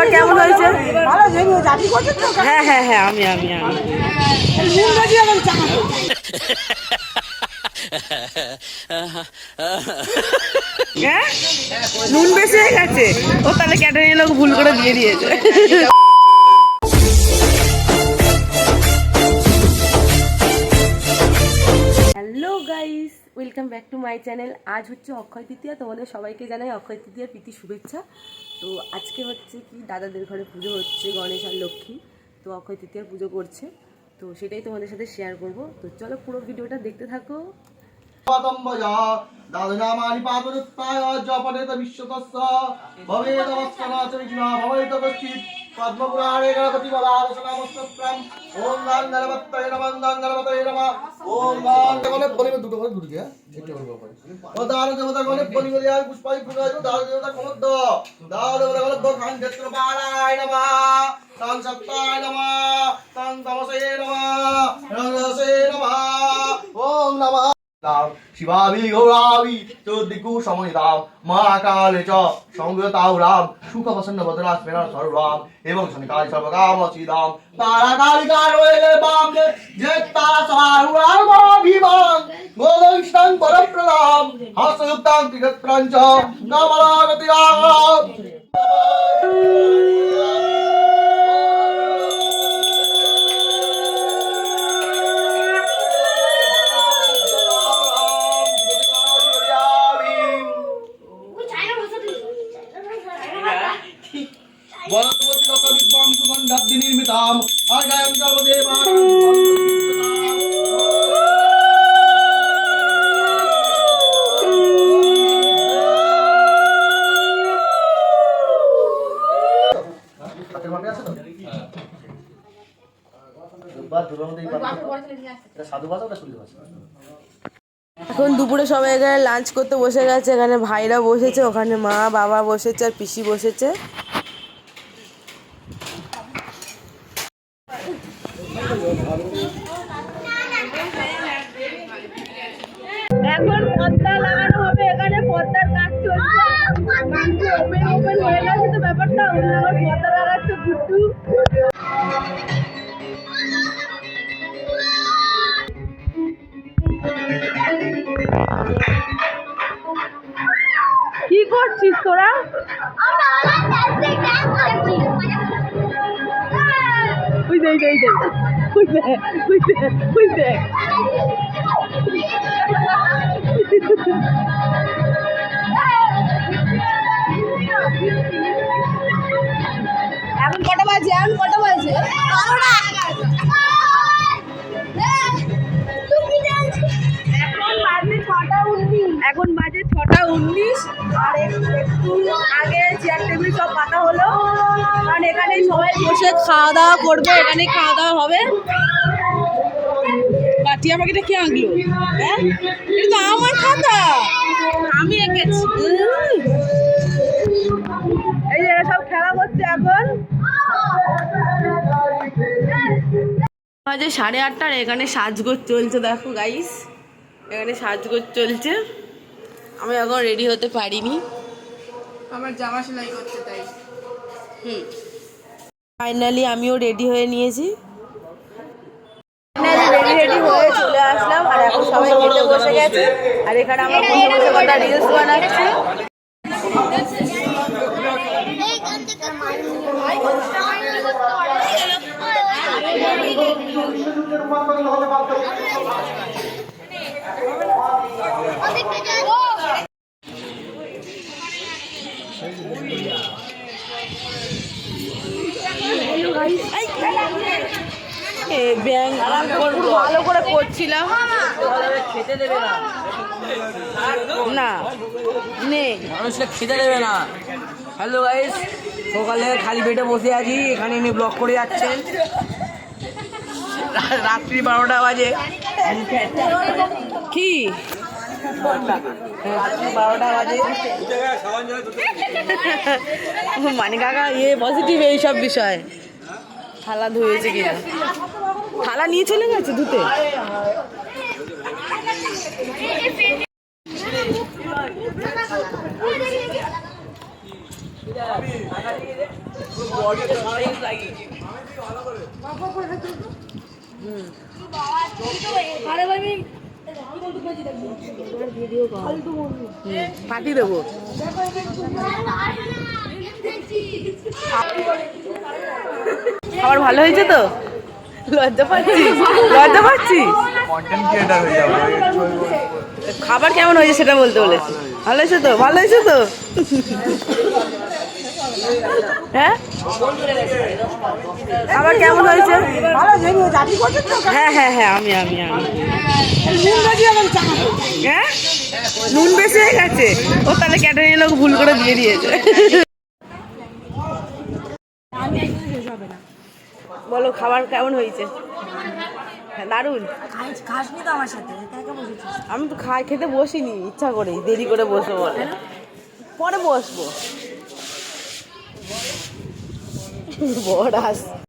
এবার কেমন হয়েছে? হ্যাঁ হ্যাঁ হ্যাঁ আমি আমি আমি হ্যাঁ নুন বেশি হয়ে গেছে। ও তাহলে ক্যাটারিং লোক ভুল করে দিয়ে দিয়েছে। Hello guys, welcome back to my channel. আজ হচ্ছে অক্ষয় তৃতীয়া। তোমাদের সবাইকে জানাই অক্ষয় তৃতীয়ার প্রীতি শুভেচ্ছা। তো আজকে হচ্ছে কি দাদাদের ঘরে পুজো হচ্ছে, গণেশ আর লক্ষ্মী। তো অক্ষয় তৃতীয়ার পুজো করছে, তো সেটাই তোমাদের সাথে শেয়ার করব। তো চলো পুরো ভিডিওটা দেখতে থাকো। দাদনামানি পাদরুত্তায় জপনেত বিশ্বতস্য ভবেত বৎসনাচরিণা ভবেত কশ্চিৎ পদ্মপুরাণে গণপতি বলারসনামস্তপ্রম ওম গান গণপতয়ে নমঃ গান গণপতয়ে নমঃ ওম গান গণপতয়ে বলিবে দুটো করে দুটো দিয়া একটা বলবো পরে ও দান দেবতা গণপতি বলিবে দিয়া পুষ্পাই পুরায় দান দেবতা গণপত দান দেবতা গণপত খান ক্ষেত্র পারায় নমঃ তাং সত্তায় নমঃ তাং তমসে নমঃ রসে নমঃ ওম নমঃ শিবাবি গৌরাবি চৌদিকু সমনিতাম মহাকালে চ সংগতাও রাম সুখ প্রসন্ন বদরাস মেরা সর্বাম এবং শনিকাল সর্বকাম অচিদাম তারা কালিকার ওয়েলে বাম যে তারা সহারুরার মহাভিমান গোদংষ্টাং পরপ্রদাম হাসযুক্তাং ত্রিগত্রাঞ্চ কামলাগতি রাম নির্মিতাম আগায়ং সর্বদেবানাং এখন দুপুরে সবাই এখানে লাঞ্চ করতে বসে গেছে। এখানে ভাইরা বসেছে, ওখানে মা বাবা বসেছে আর পিসি বসেছে। এখন পর্দা লাগানো হবে, এখানে পর্দার কাজ চলছে। ওপেন ওপেন হয়ে গেছে তো ব্যাপারটা, আবার পর্দা লাগাচ্ছে গুড্ডু। কি করছিস তোরা? ওই দেখ ওই দেখ ওই দেখ ওই দেখ ওই দেখ এখন কটা বাজে? এখন কটা বাজে? এখন বাজে 6:19। আর একটু আগে চেয়ার টেবিল সব পাতা হলো, কারণ এখানেই সবাই বসে খাওয়া দাওয়া করবে, এখানেই খাওয়া দাওয়া হবে। বাটি আমাকে এটা কে আঁকলো? হ্যাঁ এটা তো আমার খাতা, আমি এঁকেছি। এই যে সব খেলা করছে এখন। বাজে 8:30। এখানে সাজগোজ চলছে, দেখো গাইস, এখানে সাজগোজ চলছে। আমি এখন রেডি হতে পারিনি, আমার জামা সেলাই করতে তাই। ফাইনালি আমিও রেডি হয়ে নিয়েছি। রেডি হয়ে চলে আসলাম, আর এখন সবাই খেতে বসে গেছে। আর এখানে আমরা বসে বসে কটা রিলস বানাচ্ছি। ভালো করে করছিলাম খেতে দেবে না, না নে মানুষকে খেতে দেবে না। হ্যালো গাইস, সকালে খালি পেটে বসে আছি, এখানে এনে ব্লগ করে যাচ্ছেন। রাত্রি 12টা বাজে। কি রাত্রি 12টা বাজে। মানে কাকা পজিটিভ এইসব বিষয়। থালা ধুয়েছে কিনা, থালা নিয়ে চলে গেছে ধুতে। পাঠিয়ে দেবো। খাবার ভালো হয়েছে তো? লজ্জা পাচ্ছি, লজ্জা পাচ্ছি। খাবার কেমন হয়েছে সেটা বলতে বলেছি। ভালো হয়েছে তো? ভালো হয়েছে তো? হ্যাঁ, খাবার কেমন হয়েছে? হ্যাঁ হ্যাঁ হ্যাঁ, আমি হ্যাঁ, নুন বেশি হয়ে গেছে। ও তাহলে ক্যাটারিং লোক ভুল করে দিয়ে দিয়েছে। বলো খাবার কেমন হয়েছে? হ্যাঁ, দারুণ। খাসনি তো আমার সাথে, আমি তো খেতে বসিনি ইচ্ছা করে, দেরি করে বসবো বলে। পরে বসবো। বড় আস